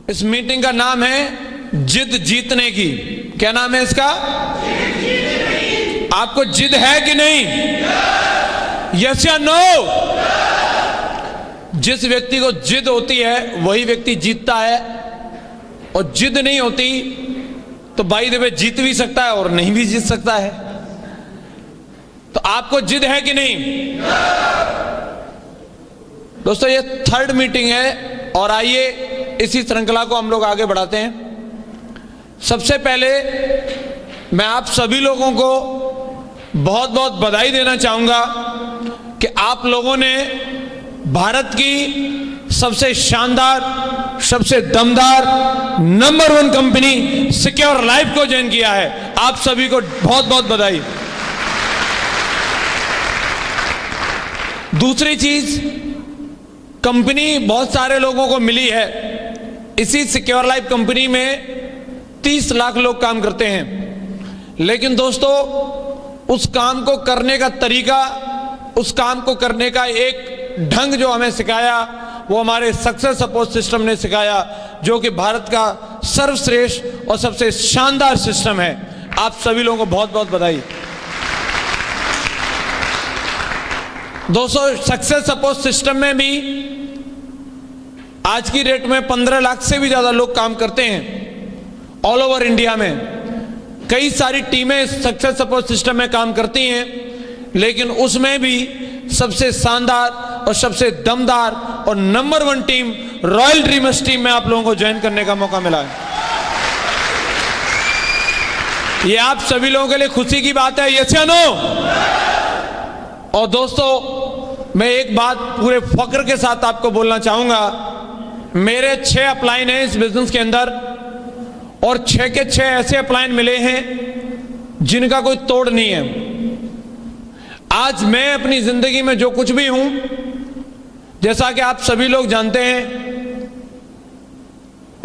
इस मीटिंग का नाम है जिद जीतने की। क्या नाम है इसका? आपको जिद है कि नहीं? यस या नो? जिस व्यक्ति को जिद होती है वही व्यक्ति जीतता है, और जिद नहीं होती तो बाई द वे जीत भी सकता है और नहीं भी जीत सकता है। तो आपको जिद है कि नहीं? दोस्तों, ये थर्ड मीटिंग है और आइए इसी श्रृंखला को हम लोग आगे बढ़ाते हैं। सबसे पहले मैं आप सभी लोगों को बहुत बहुत बधाई देना चाहूंगा कि आप लोगों ने भारत की सबसे शानदार, सबसे दमदार नंबर 1 कंपनी सिक्योर लाइफ को ज्वाइन किया है। आप सभी को बहुत बहुत बधाई। दूसरी चीज, कंपनी बहुत सारे लोगों को मिली है। इसी सिक्योर लाइफ कंपनी में 30 लाख लोग काम करते हैं, लेकिन दोस्तों उस काम को करने का तरीका, उस काम को करने का एक ढंग जो हमें सिखाया वो हमारे सक्सेस सपोर्ट सिस्टम ने सिखाया, जो कि भारत का सर्वश्रेष्ठ और सबसे शानदार सिस्टम है। आप सभी लोगों को बहुत बहुत बधाई। दोस्तों, सक्सेस सपोर्ट सिस्टम में भी आज की डेट में 15 लाख से भी ज्यादा लोग काम करते हैं ऑल ओवर इंडिया में। कई सारी टीमें सक्सेस सपोर्ट सिस्टम में काम करती हैं, लेकिन उसमें भी सबसे शानदार और सबसे दमदार और number 1 team royal dreamers team में आप लोगों को ज्वाइन करने का मौका मिला है। ये आप सभी लोगों के लिए खुशी की बात है, यस या नो? और दोस्तों, मैं एक बात पूरे फक्र के साथ आपको बोलना चाहूंगा। मेरे 6 अपलाइन हैं इस बिजनेस के अंदर, और 6 के 6 ऐसे अपलाइन मिले हैं जिनका कोई तोड़ नहीं है। आज मैं अपनी जिंदगी में जो कुछ भी हूं, जैसा कि आप सभी लोग जानते हैं,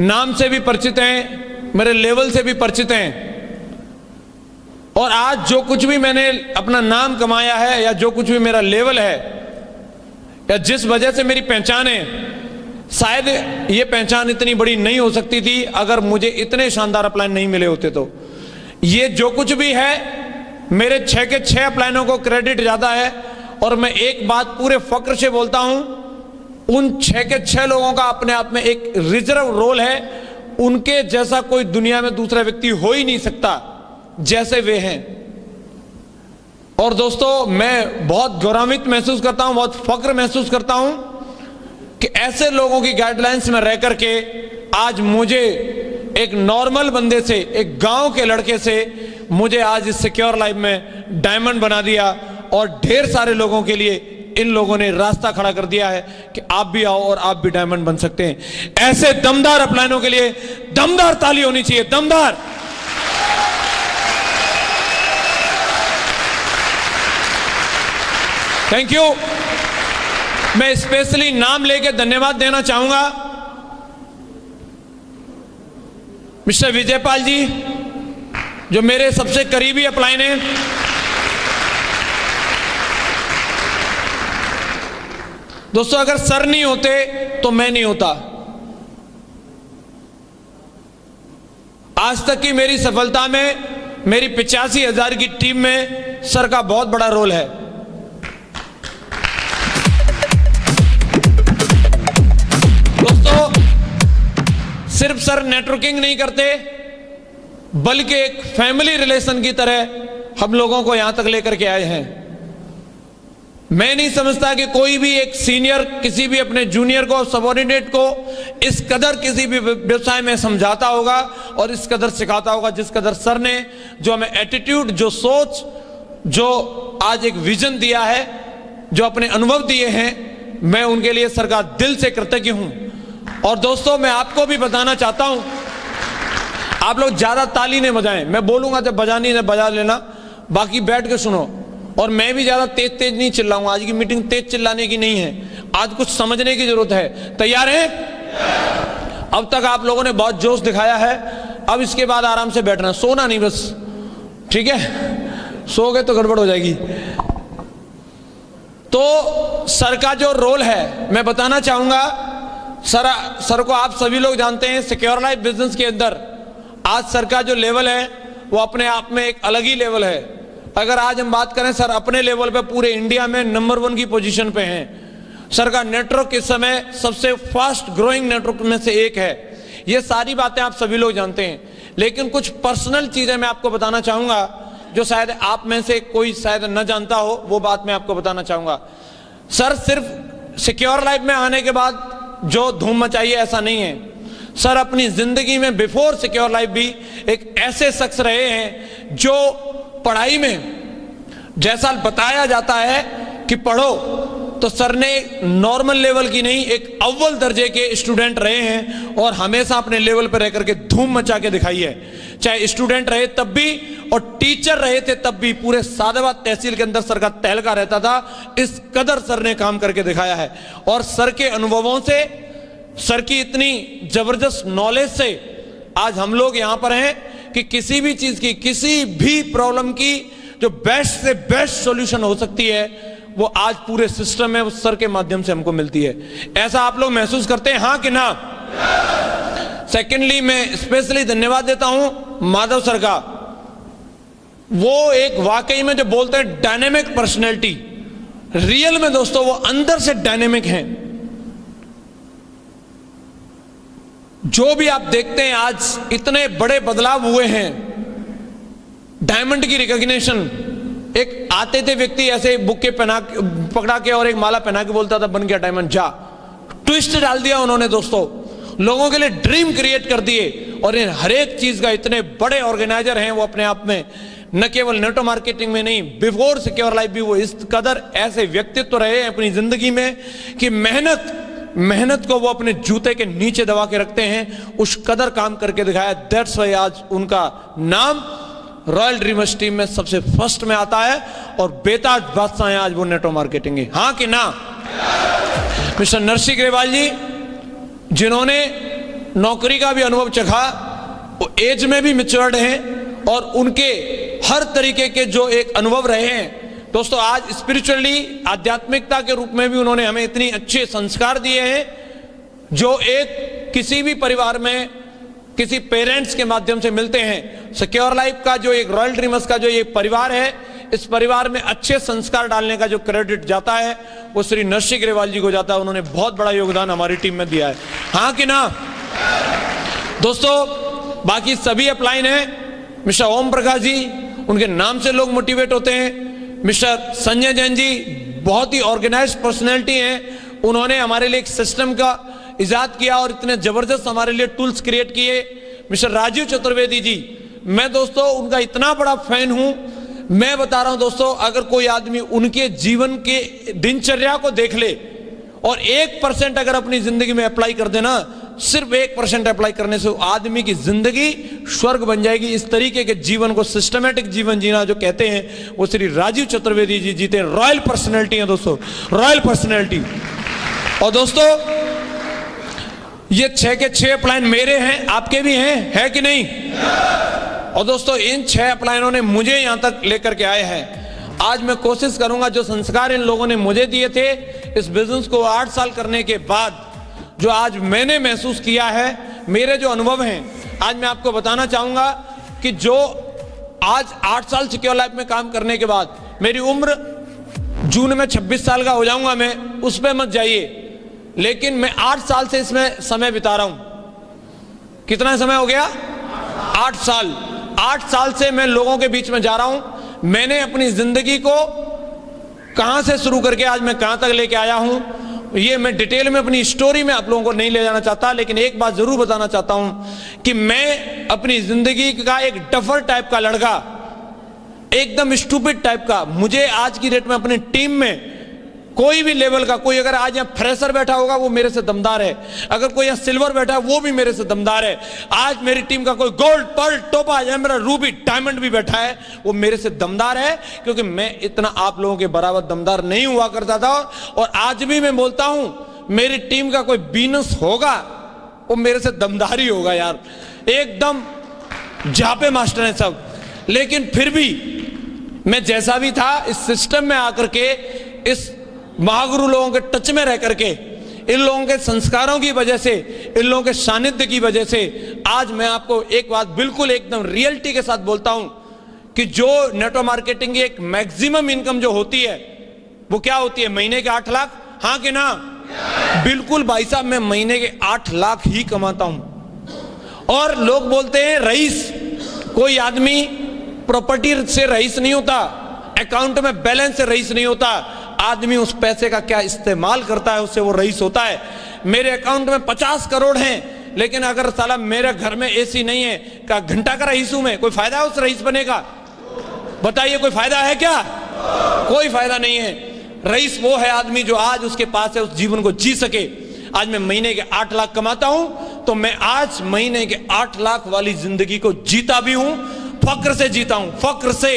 नाम से भी परिचित हैं, मेरे लेवल से भी परिचित हैं, और आज जो कुछ भी मैंने अपना नाम कमाया है या जो कुछ भी मेरा लेवल है या जिस वजह से मेरी पहचान है, शायद ये पहचान इतनी बड़ी नहीं हो सकती थी अगर मुझे इतने शानदार अपलाइन नहीं मिले होते। तो ये जो कुछ भी है, मेरे 6 के 6 अपलाइनों को क्रेडिट ज्यादा है। और मैं एक बात पूरे फक्र से बोलता हूं, उन 6 के 6 लोगों का अपने आप में एक रिजर्व रोल है। उनके जैसा कोई दुनिया में दूसरा व्यक्ति हो ही नहीं सकता जैसे वे हैं। और दोस्तों, मैं बहुत गौरवान्वित महसूस करता हूं, बहुत फक्र महसूस करता हूं कि ऐसे लोगों की गाइडलाइंस में रह करके आज मुझे एक नॉर्मल बंदे से, एक गांव के लड़के से, मुझे आज इस सिक्योर लाइफ में डायमंड बना दिया। और ढेर सारे लोगों के लिए इन लोगों ने रास्ता खड़ा कर दिया है कि आप भी आओ और आप भी डायमंड बन सकते हैं। ऐसे दमदार अपलाइनों के लिए दमदार ताली होनी चाहिए, दमदार। Thank you. मैं स्पेशली नाम लेके धन्यवाद देना चाहूंगा मिस्टर विजयपाल जी, जो मेरे सबसे करीबी अपलाइन हैं। दोस्तों, अगर सर नहीं होते तो मैं नहीं होता। आज तक की मेरी सफलता में मेरी 85,000 की टीम में सर का बहुत बड़ा रोल है। दोस्तों, सिर्फ सर नेटवर्किंग नहीं करते, बल्कि एक फैमिली रिलेशन की तरह हम लोगों को यहां तक लेकर के आए हैं। मैं नहीं समझता कि कोई भी एक सीनियर किसी भी अपने जूनियर को, सबऑर्डिनेट को इस कदर किसी भी व्यवसाय में समझाता होगा और इस कदर सिखाता होगा जिस कदर सर ने जो हमें एटीट्यूड, जो सोच, जो आज एक विजन दिया है, जो अपने अनुभव दिए हैं, मैं उनके लिए सर का दिल से कृतज्ञ हूं। और दोस्तों, मैं आपको भी बताना चाहता हूं, आप लोग ज्यादा ताली नहीं बजाएं। मैं बोलूंगा जब बजानी है बजा लेना, बाकी बैठ के सुनो। और मैं भी ज्यादा तेज तेज नहीं चिल्लाऊंगा। आज की मीटिंग तेज चिल्लाने की नहीं है, आज कुछ समझने की जरूरत है। तैयार हैं? अब तक आप लोगों ने बहुत जोश दिखाया है, अब इसके बाद आराम से बैठना, सोना नहीं बस, ठीक है? सो गए तो गड़बड़ हो जाएगी। तो सर का जो रोल है, मैं बताना चाहूंगा सर को आप सभी लोग जानते हैं, सिक्योर लाइफ बिजनेस के अंदर आज सर का जो लेवल है वो अपने आप में एक अलग ही लेवल है। अगर आज हम बात करें, सर अपने लेवल पे पूरे इंडिया में नंबर 1 की पोजीशन पे हैं। सर का नेटवर्क इस समय सबसे फास्ट ग्रोइंग नेटवर्क में से एक है। ये सारी बातें आप सभी लोग जानते हैं, लेकिन कुछ पर्सनल चीजें मैं आपको बताना चाहूंगा जो शायद आप में से कोई शायद न जानता हो, वो बात मैं आपको बताना चाहूंगा। सर सिर्फ सिक्योर लाइफ में आने के बाद जो धूम मचाई है ऐसा नहीं है। सर अपनी जिंदगी में बिफोर सिक्योर लाइफ भी एक ऐसे शख्स रहे हैं जो पढ़ाई में जैसा बताया जाता है कि पढ़ो, तो सर ने नॉर्मल लेवल की नहीं, एक अव्वल दर्जे के स्टूडेंट रहे हैं और हमेशा अपने लेवल पर रह करके धूम मचा के दिखाई है। चाहे स्टूडेंट रहे तब भी और टीचर रहे थे तब भी पूरे सादाबाद तहसील के अंदर सर का तहलका रहता था। इस कदर सर ने काम करके दिखाया है और सर के अनुभवों से, सर की इतनी जबरदस्त नॉलेज से आज हम लोग यहां पर हैं कि किसी भी चीज की, किसी भी प्रॉब्लम की जो बेस्ट से बेस्ट सॉल्यूशन हो सकती है वो आज पूरे सिस्टम में उस सर के माध्यम से हमको मिलती है। ऐसा आप लोग महसूस करते हैं, हाँ कि ना? सेकेंडली, मैं स्पेशली धन्यवाद देता हूं माधव सर का। वो एक वाकई में जो बोलते हैं डायनेमिक पर्सनैलिटी, रियल में दोस्तों वो अंदर से डायनेमिक हैं। जो भी आप देखते हैं आज इतने बड़े बदलाव हुए हैं, डायमंड की रिकॉग्निशन, एक आते थे व्यक्ति ऐसे बुक्के पकड़ा के और एक माला पहना के बोलता था बन गया डायमंड, जा ट्विस्ट डाल दिया उन्होंने दोस्तों, लोगों के लिए ड्रीम क्रिएट कर दिए। और इन हर एक चीज का इतने बड़े ऑर्गेनाइजर हैं वो अपने आप में, न केवल नेटवर्क मार्केटिंग में नहीं, बिफोर सिक्योर लाइफ भी वो इस कदर ऐसे व्यक्तित्व रहे हैं अपनी जिंदगी में कि मेहनत को वो अपने जूते के नीचे दबा के रखते हैं, उस कदर काम करके दिखाया। दैट्स व्हाई आज उनका नाम रॉयल ड्रीमर्स टीम में सबसे फर्स्ट में आता है और बेताज बादशाह हैं आज वो नेटवर्क मार्केटिंग है, हाँ कि ना? मिस्टर नरसिंह ग्रेवाल जी, जिन्होंने नौकरी का भी अनुभव चखा, वो एज में भी मैच्योर्ड हैं और उनके हर तरीके के जो एक अनुभव रहे हैं दोस्तों, आज स्पिरिचुअली आध्यात्मिकता के रूप में भी उन्होंने हमें इतनी अच्छे संस्कार दिए हैं जो एक किसी भी परिवार में किसी पेरेंट्स के माध्यम से मिलते हैं। सिक्योर लाइफ का जो एक रॉयल ड्रीमर्स का जो ये परिवार है, इस परिवार में अच्छे संस्कार डालने का जो क्रेडिट जाता है वो श्री नरसिंह ग्रेवाल जी को जाता है। उन्होंने बहुत बड़ा योगदान हमारी टीम में दिया है, हाँ कि ना? दोस्तों बाकी सभी अपलाइन हैं। मिस्टर ओम प्रकाश जी, उनके नाम से लोग मोटिवेट होते हैं। मिस्टर संजय जैन जी बहुत ही ऑर्गेनाइज्ड पर्सनैलिटी हैं, उन्होंने हमारे लिए एक सिस्टम का इजाद किया और इतने जबरदस्त हमारे लिए टूल्स क्रिएट किए। मिस्टर राजीव चतुर्वेदी जी, मैं दोस्तों उनका इतना बड़ा फैन हूं, मैं बता रहा हूं दोस्तों, अगर कोई आदमी उनके जीवन के दिनचर्या को देख ले और 1% अगर अपनी जिंदगी में अप्लाई कर देना, सिर्फ 1% अप्लाई करने से आदमी की जिंदगी स्वर्ग बन जाएगी। इस तरीके के जीवन को सिस्टमेटिक जीवन जीना जो कहते हैं वो श्री राजीव चतुर्वेदी जी जीते हैं। रॉयल पर्सनैलिटी है दोस्तों, रॉयल पर्सनैलिटी। और दोस्तों ये 6 के 6 अपलाइन मेरे हैं, आपके भी हैं, है कि नहीं? और दोस्तों इन 6 अपलाइनों ने मुझे यहां तक लेकर के आए हैं। आज मैं कोशिश करूंगा जो संस्कार इन लोगों ने मुझे दिए थे इस बिजनेस को 8 साल करने के बाद, जो आज मैंने महसूस किया है, मेरे जो अनुभव हैं, आज मैं आपको बताना चाहूंगा कि जो आज 8 साल सिक्योर लाइफ में काम करने के बाद, मेरी उम्र जून में 26 साल का हो जाऊंगा मैं, उस पर मत जाइए, लेकिन मैं 8 साल से इसमें समय बिता रहा हूं। कितना समय हो गया? 8 साल। 8 साल से मैं लोगों के बीच में जा रहा हूं। मैंने अपनी जिंदगी को कहां से शुरू करके आज मैं कहां तक लेके आया हूं, ये मैं डिटेल में अपनी स्टोरी में आप लोगों को नहीं ले जाना चाहता, लेकिन एक बात जरूर बताना चाहता हूं कि मैं अपनी जिंदगी का एक डफर टाइप का लड़का, एकदम स्टूपिड टाइप का, मुझे आज की डेट में अपनी टीम में कोई भी लेवल का, कोई अगर आज यहाँ फ्रेशर बैठा होगा वो मेरे से दमदार है, अगर कोई यहाँ सिल्वर बैठा है वो भी मेरे से दमदार है। आज मेरी टीम का कोई गोल्ड, पर्ल, टोपा या मेरा रूबी, डायमंड भी बैठा है वो मेरे से दमदार है, क्योंकि मैं इतना आप लोगों के बराबर दमदार नहीं हुआ करता था। और आज भी मैं बोलता हूं मेरी टीम का कोई बीनस होगा वो मेरे से दमदार ही होगा यार, एकदम झापे मास्टर है सब। लेकिन फिर भी मैं जैसा भी था इस सिस्टम में आकर के, इस महागुरु लोगों के टच में रह करके, इन लोगों के संस्कारों की वजह से, इन लोगों के सानिध्य की वजह से आज मैं आपको एक बात बिल्कुल एकदम रियलिटी के साथ बोलता हूं कि जो नेटवर्क मार्केटिंग की एक मैक्सिमम इनकम जो होती है वो क्या होती है? महीने के 8 लाख। हाँ कि ना? बिल्कुल भाई साहब, मैं महीने के 8 लाख ही कमाता हूं। और लोग बोलते हैं रईस, कोई आदमी प्रॉपर्टी से रईस नहीं होता, अकाउंट में बैलेंस से रईस नहीं होता, आदमी उस पैसे का क्या इस्तेमाल करता है उससे वो रईस होता है। मेरे अकाउंट में 50 करोड़ हैं, लेकिन अगर साला मेरे घर में एसी नहीं है, का घंटा का रईस हूं मैं, कोई फायदा है उस रईस बने का? बताइए, कोई फायदा है क्या? कोई फायदा नहीं है। रईस वो है आदमी जो आज उसके पास है, उस जीवन को जी सके। आज मैं महीने के 8 लाख कमाता हूं, तो मैं आज महीने के 8 लाख वाली जिंदगी को जीता भी हूं, फक्र से जीता हूं, फक्र से।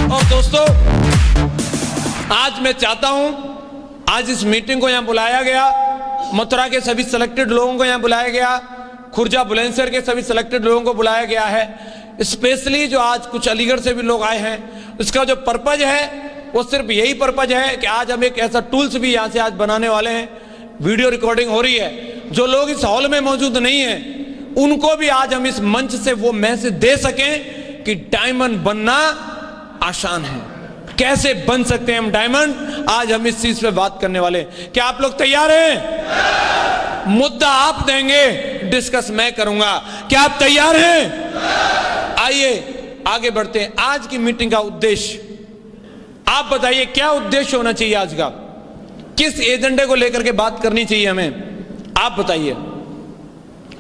और दोस्तों, आज मैं चाहता हूं, आज इस मीटिंग को यहां बुलाया गया, मथुरा के सभी सिलेक्टेड लोगों को यहां बुलाया गया, खुर्जा बुलंदशहर के सभी सिलेक्टेड लोगों को बुलाया गया है, स्पेशली जो आज कुछ अलीगढ़ से भी लोग आए हैं। इसका जो पर्पज है वो सिर्फ यही पर्पज है कि आज हम एक ऐसा टूल्स भी यहां से आज बनाने वाले हैं, वीडियो रिकॉर्डिंग हो रही है। जो लोग इस हॉल में मौजूद नहीं है उनको भी आज हम इस मंच से वो मैसेज दे सकें कि डायमंड बनना आसान है, कैसे बन सकते हैं हम डायमंड। आज हम इस चीज पे बात करने वाले। क्या आप लोग तैयार हैं? मुद्दा आप देंगे, डिस्कस मैं करूंगा। क्या आप तैयार हैं? आइए आगे बढ़ते हैं। आज की मीटिंग का उद्देश्य आप बताइए, क्या उद्देश्य होना चाहिए आज का? किस एजेंडे को लेकर के बात करनी चाहिए हमें? आप बताइए।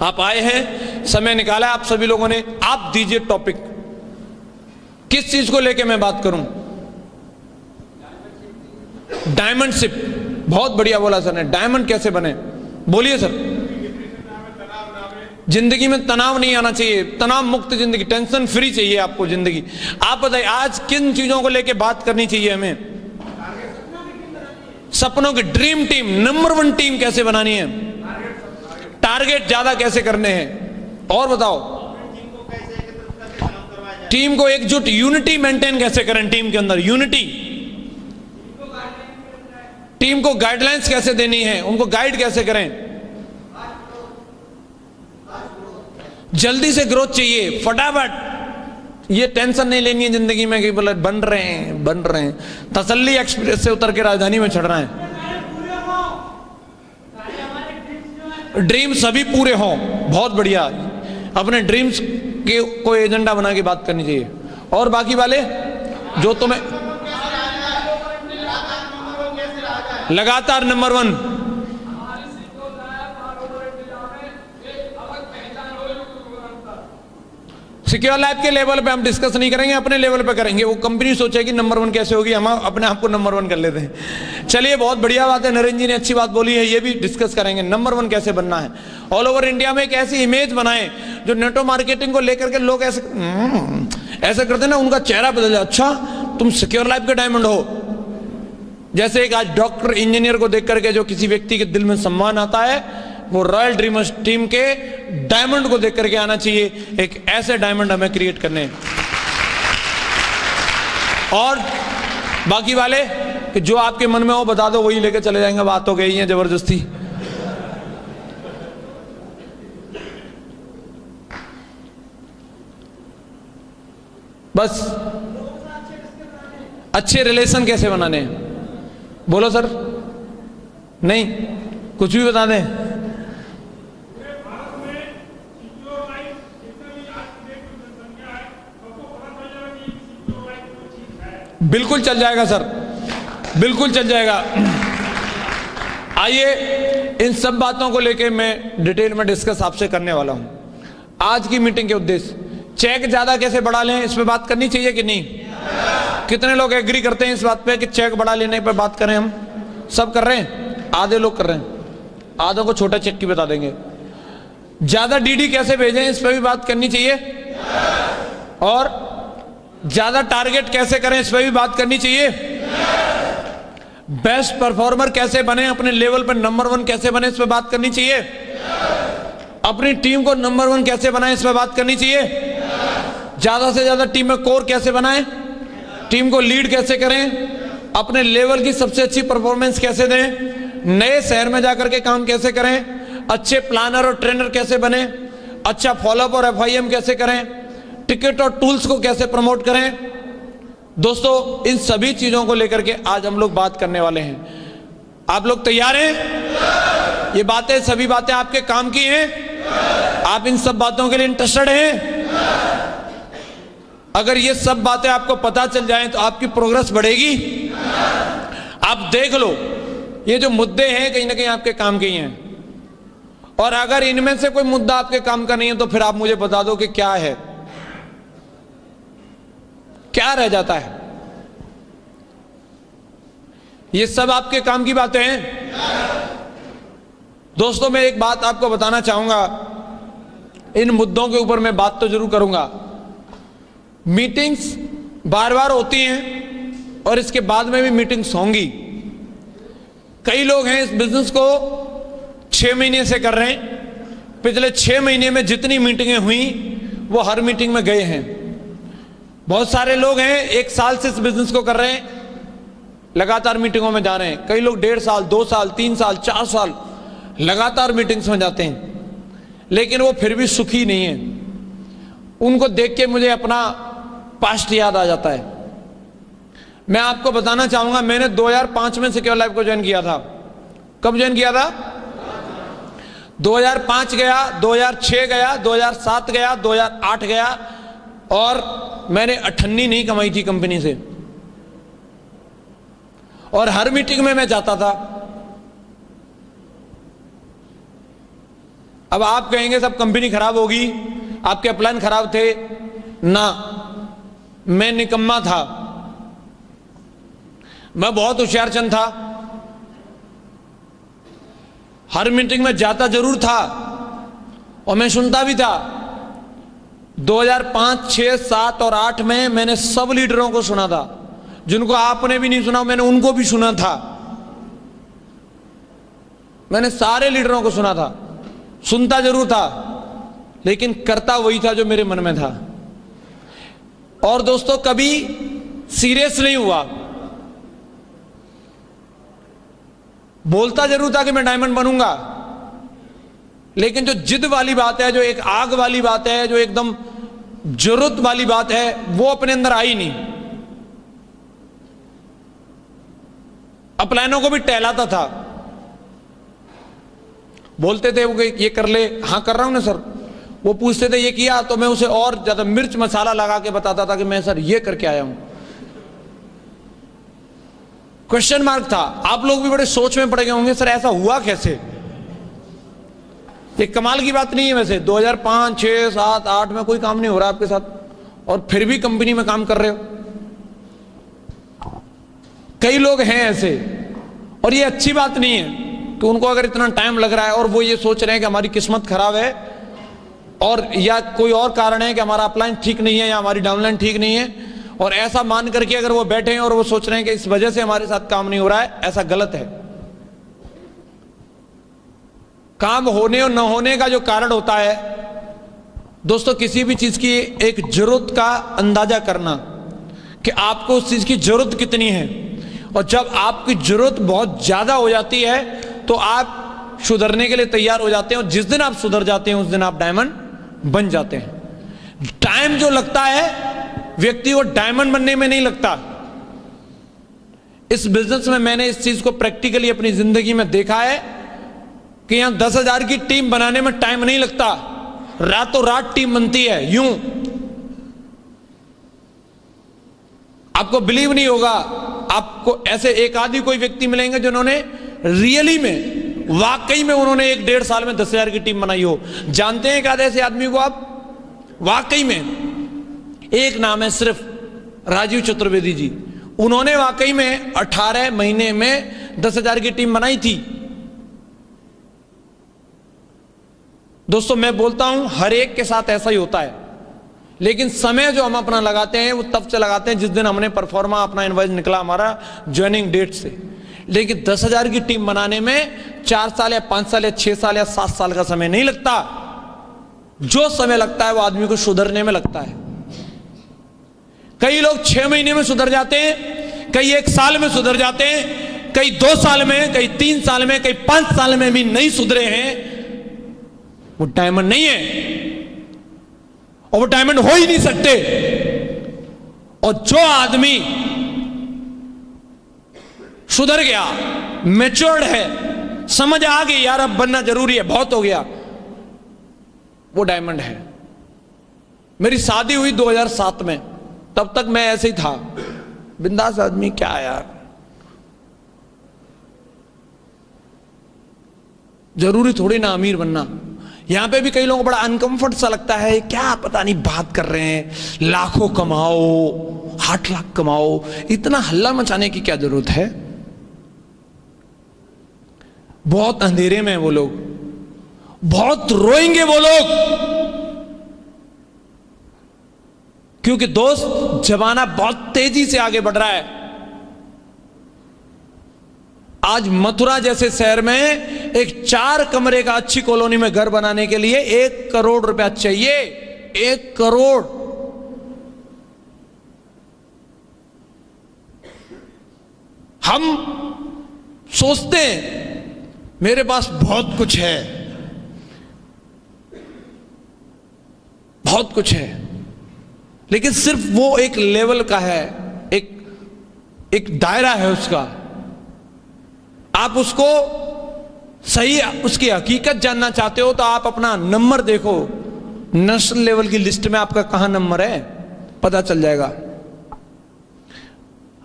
आप आए हैं, समय निकाला आप सभी लोगों ने, आप दीजिए टॉपिक। किस चीज को लेकर मैं बात करूं? डायमंडशिप। बहुत बढ़िया बोला सर ने। डायमंड कैसे बने? बोलिए सर। जिंदगी में तनाव नहीं आना चाहिए, तनाव मुक्त जिंदगी, टेंशन फ्री चाहिए आपको जिंदगी। आप बताइए आज किन चीजों को लेके बात करनी चाहिए हमें? सपनों की ड्रीम टीम, नंबर 1 टीम कैसे बनानी है, टारगेट ज्यादा कैसे करने हैं, और बताओ टीम को एकजुट, यूनिटी मेंटेन कैसे करें टीम के अंदर, यूनिटी। टीम को गाइडलाइंस कैसे देनी है, उनको गाइड कैसे करें। जल्दी से ग्रोथ चाहिए, फटाफट। ये टेंशन नहीं लेनी है जिंदगी में कि बोले बन रहे हैं। तसल्ली एक्सप्रेस से उतर के राजधानी में चढ़ना है। ड्रीम सभी पूरे हों, बहुत बढ़िया। अपने ड्रीम्स के कोई एजेंडा बना के बात करनी चाहिए। और बाकी वाले जो तुम्हें लगातार नंबर 1, सिक्योर लाइफ के लेवल पे हम डिस्कस नहीं करेंगे, अपने लेवल पे करेंगे। वो कंपनी सोचेगी नंबर 1 कैसे होगी, हम अपने आप को नंबर 1 कर लेते हैं। चलिए, बहुत बढ़िया बात है, नरेंद्र जी ने अच्छी बात बोली है, ये भी डिस्कस करेंगे। नंबर 1 कैसे बनना है, ऑल ओवर इंडिया में एक ऐसी इमेज बनाएं जो नेटवर्क मार्केटिंग को लेकर के लोग ऐसे करते ना, उनका चेहरा बदल जाए। अच्छा, तुम सिक्योर लाइफ के डायमंड हो। जैसे एक आज डॉक्टर इंजीनियर को देख करके जो किसी व्यक्ति के दिल में सम्मान आता है, वो रॉयल ड्रीमर्स टीम के डायमंड को देख करके आना चाहिए। एक ऐसे डायमंड हमें क्रिएट करने। और बाकी वाले कि जो आपके मन में हो बता दो, वही लेके चले जाएंगे। बात हो गई है जबरदस्ती। बस अच्छे रिलेशन कैसे बनाने हैं, बोलो सर। नहीं, कुछ भी बता दें। बिल्कुल चल जाएगा सर, बिल्कुल चल जाएगा। आइए, इन सब बातों को लेके मैं डिटेल में डिस्कस आपसे करने वाला हूं। आज की मीटिंग के उद्देश्य, चेक ज्यादा कैसे बढ़ा लें, इस पे बात करनी चाहिए कि नहीं? कितने लोग एग्री करते हैं इस बात पे कि चेक बढ़ा लेने पे बात करें? हम सब कर रहे हैं, आधे लोग कर रहे हैं, आधों को छोटा चेक की बता देंगे। ज्यादा डीडी कैसे भेजें, इस पे भी बात करनी चाहिए। और ज्यादा टारगेट कैसे करें, इस पे भी बात करनी चाहिए। बेस्ट परफॉर्मर कैसे बने, अपने लेवल पर नंबर 1 कैसे बने, इस पे बात करनी चाहिए। अपनी टीम को नंबर 1 कैसे बनाएं, इस पे बात करनी चाहिए। ज्यादा से ज्यादा टीम में कोर कैसे बनाएं, टीम को लीड कैसे करें, अपने लेवल की सबसे अच्छी परफॉर्मेंस कैसे दें, नए शहर में जाकर के काम कैसे करें, अच्छे प्लानर और ट्रेनर कैसे बने, अच्छा फॉलोअप और FIM कैसे करें, टिकट और टूल्स को कैसे प्रमोट करें। दोस्तों, इन सभी चीजों को लेकर के आज हम लोग बात करने वाले हैं। आप लोग तैयार हैं? ये बातें, सभी बातें आपके काम की हैं? आप इन सब बातों के लिए इंटरेस्टेड हैं? अगर ये सब बातें आपको पता चल जाएं तो आपकी प्रोग्रेस बढ़ेगी। आप देख लो, ये जो मुद्दे हैं कहीं ना कहीं आपके काम के ही हैं, और अगर इनमें से कोई मुद्दा आपके काम का नहीं है तो फिर आप मुझे बता दो कि क्या है, क्या रह जाता है। ये सब आपके काम की बातें हैं। दोस्तों, मैं एक बात आपको बताना चाहूंगा, इन मुद्दों के ऊपर मैं बात तो जरूर करूंगा। मीटिंग्स बार बार होती हैं और इसके बाद में भी मीटिंग्स होंगी। कई लोग हैं इस बिजनेस को 6 महीने से कर रहे हैं। पिछले 6 महीने में जितनी मीटिंगें हुई वो हर मीटिंग में गए हैं। बहुत सारे लोग हैं 1 साल से इस बिजनेस को कर रहे हैं, लगातार मीटिंगों में जा रहे हैं। कई लोग 1.5 साल, 2 साल, 3 साल, 4 साल लगातार मीटिंग्स में जाते हैं, लेकिन वो फिर भी सुखी नहीं है। उनको देख के मुझे अपना पास्ट याद आ जाता है। मैं आपको बताना चाहूंगा, मैंने 2005 में सिक्योर लाइफ को ज्वाइन किया था। कब ज्वाइन किया था? 2005 गया, 2006 गया, 2007 गया, 2008 गया, और मैंने 98 नहीं कमाई थी कंपनी से, और हर मीटिंग में मैं जाता था। अब आप कहेंगे सब कंपनी खराब होगी, आपके प्लान खराब थे। ना, मैं निकम्मा था, मैं बहुत होशियारचंद था। हर मीटिंग में जाता जरूर था और मैं सुनता भी था। 2005, 6, 7 और 8 में मैंने सब लीडरों को सुना था। जिनको आपने भी नहीं सुना, मैंने उनको भी सुना था। मैंने सारे लीडरों को सुना था, सुनता जरूर था, लेकिन करता वही था जो मेरे मन में था। और दोस्तों, कभी सीरियस नहीं हुआ। बोलता जरूर था कि मैं डायमंड बनूंगा, लेकिन जो जिद वाली बात है, जो एक आग वाली बात है, जो एकदम जरूरत वाली बात है, वो अपने अंदर आई नहीं। अपलाइनों को भी टहलाता था। बोलते थे वो ये कर ले, हाँ कर रहा हूं ना सर। वो पूछते थे ये किया, तो मैं उसे और ज्यादा मिर्च मसाला लगा के बताता था कि मैं सर ये करके आया हूं। क्वेश्चन मार्क था। आप लोग भी बड़े सोच में पड़ गए होंगे, सर ऐसा हुआ कैसे। ये कमाल की बात नहीं है वैसे। 2005, 6, 7, 8 में कोई काम नहीं हो रहा आपके साथ, और फिर भी कंपनी में काम कर रहे हो। कई लोग हैं ऐसे, और ये अच्छी बात नहीं है कि उनको अगर इतना टाइम लग रहा है और वो ये सोच रहे हैं कि हमारी किस्मत खराब है, और या कोई और कारण है कि हमारा अपलाइन ठीक नहीं है या हमारी डाउनलाइन ठीक नहीं है, और ऐसा मान करके अगर वो बैठे हैं और वो सोच रहे हैं कि इस वजह से हमारे साथ काम नहीं हो रहा है, ऐसा गलत है। काम होने और न होने का जो कारण होता है दोस्तों, किसी भी चीज की एक जरूरत का अंदाजा करना कि आपको उस चीज की जरूरत कितनी है, और जब आपकी जरूरत बहुत ज्यादा हो जाती है तो आप सुधरने के लिए तैयार हो जाते हैं, और जिस दिन आप सुधर जाते हैं उस दिन आप डायमंड बन जाते हैं। टाइम जो लगता है व्यक्ति को डायमंड बनने में नहीं लगता। इस बिजनेस में मैंने इस चीज को प्रैक्टिकली अपनी जिंदगी में देखा है कि यहां 10,000 की टीम बनाने में टाइम नहीं लगता, रातों रात टीम बनती है। यूं आपको बिलीव नहीं होगा, आपको ऐसे एक आदि कोई व्यक्ति मिलेंगे जिन्होंने रियली में, वाकई में उन्होंने 1-1.5 साल में 10,000 की टीम बनाई हो। जानते हैं क्या ऐसे आदमी को आप? वाकई में एक नाम है सिर्फ, राजीव चतुर्वेदी जी। उन्होंने वाकई में 18 महीने में 10,000 की टीम बनाई थी। दोस्तों, मैं बोलता हूं हर एक के साथ ऐसा ही होता है, लेकिन समय जो हम अपना लगाते हैं वो तब से लगाते हैं जिस दिन हमने परफॉर्मा अपना इनवॉइस निकला हमारा ज्वाइनिंग डेट से। लेकिन 10,000 की टीम बनाने में 4 साल या 5 साल या 6 साल या 7 साल का समय नहीं लगता। जो समय लगता है वो आदमी को सुधरने में लगता है। कई लोग 6 महीने में सुधर जाते हैं, कई 1 साल में सुधर जाते हैं, कई 2 साल में, कई 3 साल में, कई 5 साल में भी नहीं सुधरे हैं। वो डायमंड नहीं है और वो डायमंड हो ही नहीं सकते। और जो आदमी सुधर गया, मैच्योर्ड है, समझ आ गई यार अब बनना जरूरी है, बहुत हो गया, वो डायमंड है। मेरी शादी हुई 2007 में, तब तक मैं ऐसे ही था, बिंदास आदमी, क्या यार जरूरी थोड़ी ना अमीर बनना। यहां पे भी कई लोगों को बड़ा अनकंफर्ट सा लगता है, क्या पता नहीं बात कर रहे हैं, लाखों कमाओ, 8 लाख कमाओ, इतना हल्ला मचाने की क्या जरूरत है। बहुत अंधेरे में वो लोग, बहुत रोएंगे वो लोग, क्योंकि दोस्त जमाना बहुत तेजी से आगे बढ़ रहा है। आज मथुरा जैसे शहर में एक 4 कमरे का अच्छी कॉलोनी में घर बनाने के लिए 1 करोड़ रुपया चाहिए। 1 करोड़। हम सोचते हैं मेरे पास बहुत कुछ है, बहुत कुछ है, लेकिन सिर्फ वो एक लेवल का है, एक दायरा है उसका। आप उसको सही, उसकी हकीकत जानना चाहते हो तो आप अपना नंबर देखो, नेशनल लेवल की लिस्ट में आपका कहां नंबर है, पता चल जाएगा।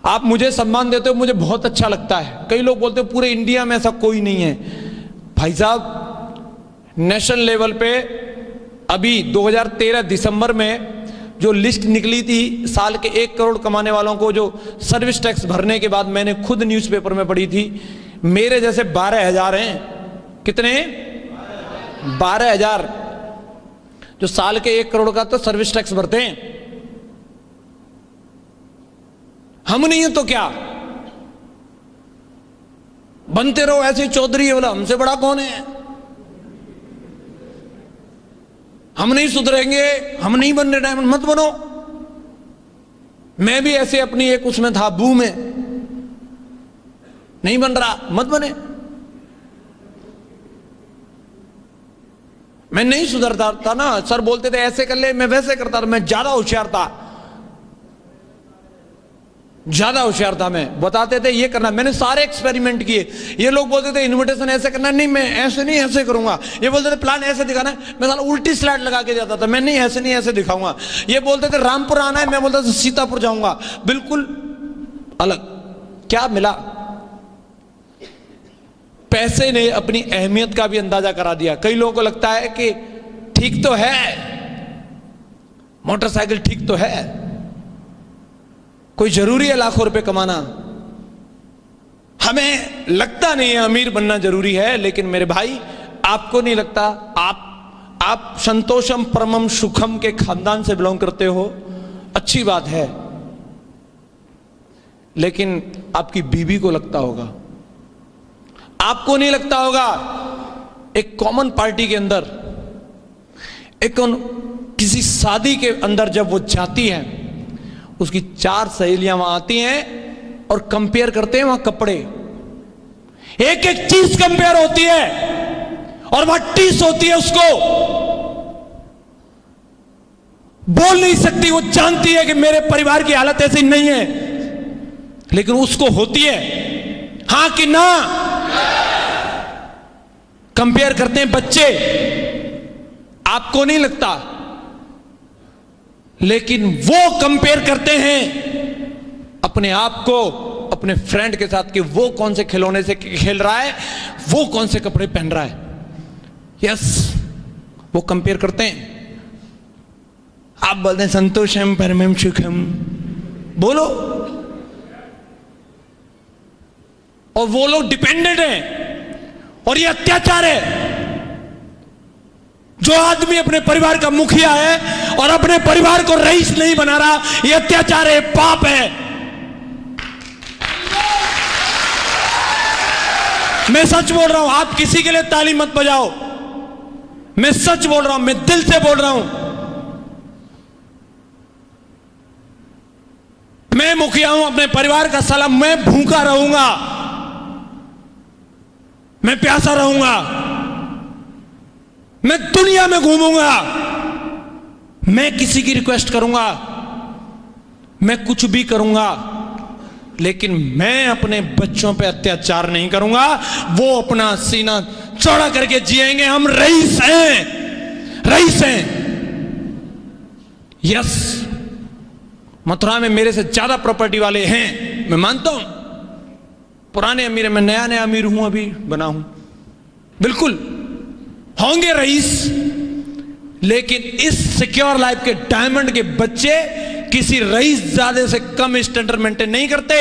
आप मुझे सम्मान देते हो, मुझे बहुत अच्छा लगता है। कई लोग बोलते हो पूरे इंडिया में ऐसा कोई नहीं है। भाई साहब, नेशनल लेवल पे अभी 2013 दिसंबर में जो लिस्ट निकली थी साल के 1 करोड़ कमाने वालों को, जो सर्विस टैक्स भरने के बाद मैंने खुद न्यूज़पेपर में पढ़ी थी, मेरे जैसे 12,000 हैं। कितने? 12,000 जो साल के 1 करोड़ का तो सर्विस टैक्स भरते हैं। हम नहीं है तो क्या, बनते रहो ऐसे चौधरी है, बोला हमसे बड़ा कौन है। हम नहीं सुधरेंगे, हम नहीं बन रहे डायमंड, मत बनो। मैं भी ऐसे अपनी एक उसमें था, बू में, नहीं बन रहा, मत बने। मैं नहीं सुधरता था ना, सर बोलते थे ऐसे कर ले, मैं वैसे करता था, मैं ज्यादा होशियार था, ज्यादा होशियार था। मैं बताते थे ये करना, मैंने सारे एक्सपेरिमेंट किए। ये लोग बोलते थे इन्विटेशन ऐसे करना, नहीं मैं ऐसे नहीं ऐसे करूंगा। ये बोलते थे प्लान ऐसे दिखाना है, मैं साला उल्टी स्लाइड लगा के जाता था, मैं नहीं ऐसे नहीं ऐसे दिखाऊंगा। ये बोलते थे रामपुर आना है, मैं बोलता था सीतापुर जाऊंगा, बिल्कुल अलग। क्या मिला? पैसे ने अपनी अहमियत का भी अंदाजा करा दिया। कई लोगों को लगता है कि ठीक तो है, मोटरसाइकिल ठीक तो है, कोई जरूरी है लाखों रुपए कमाना। हमें लगता नहीं है अमीर बनना जरूरी है, लेकिन मेरे भाई आपको नहीं लगता? आप संतोषम परमम सुखम के खानदान से बिलोंग करते हो, अच्छी बात है, लेकिन आपकी बीवी को लगता होगा, आपको नहीं लगता होगा। एक कॉमन पार्टी के अंदर, एक किसी शादी के अंदर जब वो जाती है, उसकी 4 सहेलियां वहां आती हैं और कंपेयर करते हैं वहां कपड़े, एक एक चीज कंपेयर होती है और वहां टीस होती है। उसको बोल नहीं सकती, वो जानती है कि मेरे परिवार की हालत ऐसी नहीं है, लेकिन उसको होती है। हां कि ना? कंपेयर करते हैं बच्चे, आपको नहीं लगता, लेकिन वो कंपेयर करते हैं अपने आप को अपने फ्रेंड के साथ कि वो कौन से खिलौने से खेल रहा है, वो कौन से कपड़े पहन रहा है। यस, वो कंपेयर करते हैं। आप बोलते हैं संतोषम परमम सुखम, बोलो। और वो लोग डिपेंडेंट हैं, और ये अत्याचार है। जो आदमी अपने परिवार का मुखिया है और अपने परिवार को रईस नहीं बना रहा, ये अत्याचार है, पाप है। मैं सच बोल रहा हूं, आप किसी के लिए ताली मत बजाओ, मैं सच बोल रहा हूं, मैं दिल से बोल रहा हूं। मैं मुखिया हूं, अपने परिवार का साला मैं भूखा रहूंगा, मैं प्यासा रहूंगा, मैं दुनिया में घूमूंगा, मैं किसी की रिक्वेस्ट करूंगा, मैं कुछ भी करूंगा, लेकिन मैं अपने बच्चों पे अत्याचार नहीं करूंगा। वो अपना सीना चौड़ा करके जिएंगे। हम रईस हैं, रईस हैं। यस, मथुरा में मेरे से ज्यादा प्रॉपर्टी वाले हैं, मैं मानता हूं। पुराने अमीर हैं, मैं नया नया अमीर हूं, अभी बना हूं। बिल्कुल होंगे रईस, लेकिन इस सिक्योर लाइफ के डायमंड के बच्चे किसी रईस ज़्यादा से कम स्टैंडर्ड मेंटेन नहीं करते,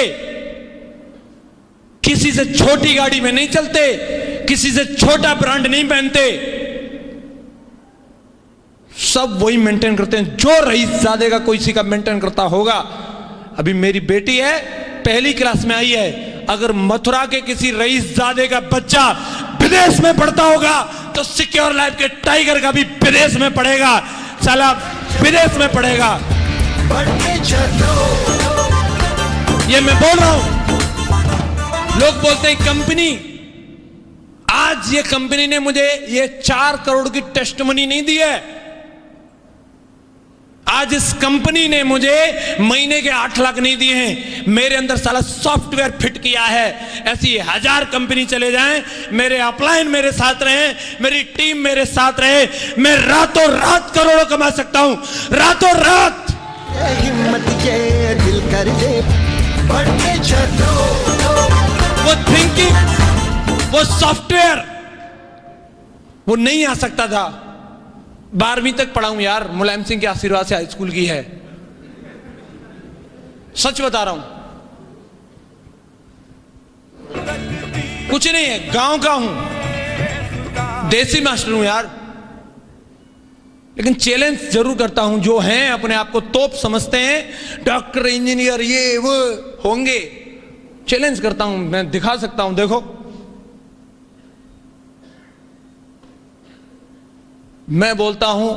किसी से छोटी गाड़ी में नहीं चलते, किसी से छोटा ब्रांड नहीं पहनते, सब वही मेंटेन करते हैं जो रईस ज़्यादा का कोई सी का मेंटेन करता होगा। अभी मेरी बेटी है, पहली क्लास में आई है, अगर मथुरा के किसी रईस ज़ादे का बच्चा विदेश में पढ़ता होगा तो सिक्योर लाइफ के टाइगर का भी विदेश में पढ़ेगा, साला विदेश में पढ़ेगा। ये मैं बोल रहा हूं। लोग बोलते हैं कंपनी, आज ये कंपनी ने मुझे ये 4 करोड़ की टेस्ट मनी नहीं दी है। आज इस कंपनी ने मुझे महीने के 8 लाख नहीं दिए हैं। मेरे अंदर साला सॉफ्टवेयर फिट किया है। ऐसी 1000 कंपनी चले जाएं, मेरे अपलाइन मेरे साथ रहे, मेरी टीम मेरे साथ रहे, मैं रातों रात करोड़ों कमा सकता हूं, रातों रात। हिम्मत ये दिल कर दे, बढ़ के चलो। वो थिंकिंग, वो सॉफ्टवेयर वो नहीं आ सकता था। 12वीं तक पढ़ा हूं यार, मुलायम सिंह के आशीर्वाद से हाई स्कूल की है, सच बता रहा हूं। कुछ नहीं है, गांव का हूं, देसी मास्टर हूं यार, लेकिन चैलेंज जरूर करता हूं। जो हैं अपने आप को तोप समझते हैं, डॉक्टर इंजीनियर ये वो होंगे, चैलेंज करता हूं, मैं दिखा सकता हूं। देखो मैं बोलता हूं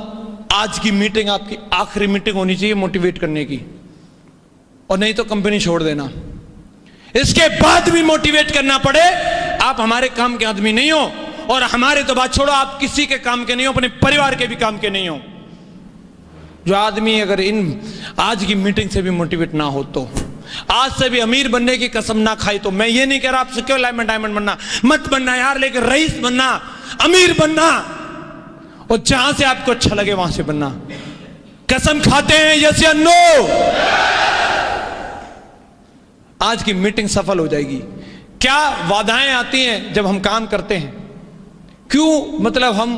आज की मीटिंग आपकी आखिरी मीटिंग होनी चाहिए मोटिवेट करने की, और नहीं तो कंपनी छोड़ देना। इसके बाद भी मोटिवेट करना पड़े, आप हमारे काम के आदमी नहीं हो, और हमारे तो बात छोड़ो, आप किसी के काम के नहीं हो, अपने परिवार के भी काम के नहीं हो। जो आदमी अगर इन आज की मीटिंग से भी मोटिवेट ना हो तो आज से भी अमीर बनने की कसम ना खाई तो, मैं ये नहीं कह रहा आप सिक्योर लाइफ में डायमंड बनना मत बनना यार, लेकिन रईस बनना, अमीर बनना, और जहां से आपको अच्छा लगे वहां से बनना। कसम खाते हैं यस या नो? आज की मीटिंग सफल हो जाएगी। क्या बाधाएं आती हैं जब हम काम करते हैं, क्यों, मतलब हम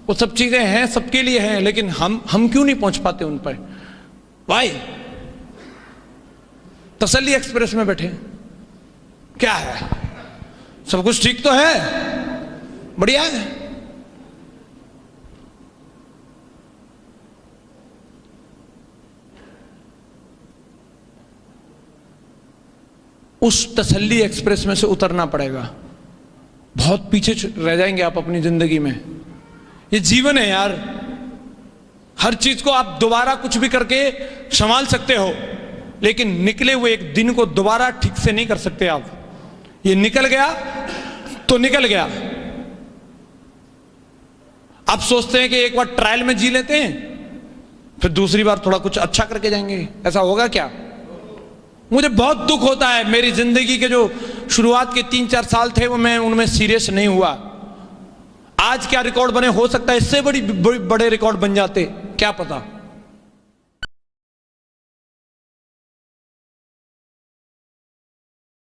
वो सब चीजें हैं, सबके लिए हैं, लेकिन हम क्यों नहीं पहुंच पाते उन पर? भाई तसल्ली एक्सप्रेस में बैठे, क्या है, सब कुछ ठीक तो है, बढ़िया है। उस तसल्ली एक्सप्रेस में से उतरना पड़ेगा, बहुत पीछे रह जाएंगे आप अपनी जिंदगी में। ये जीवन है यार, हर चीज को आप दोबारा कुछ भी करके संभाल सकते हो, लेकिन निकले हुए एक दिन को दोबारा ठीक से नहीं कर सकते आप। ये निकल गया तो निकल गया। आप सोचते हैं कि एक बार ट्रायल में जी लेते हैं, फिर दूसरी बार थोड़ा कुछ अच्छा करके जाएंगे, ऐसा होगा क्या? मुझे बहुत दुख होता है, मेरी जिंदगी के जो शुरुआत के 3-4 साल थे वो मैं उनमें सीरियस नहीं हुआ। आज क्या रिकॉर्ड बने, हो सकता है इससे बड़े रिकॉर्ड बन जाते, क्या पता।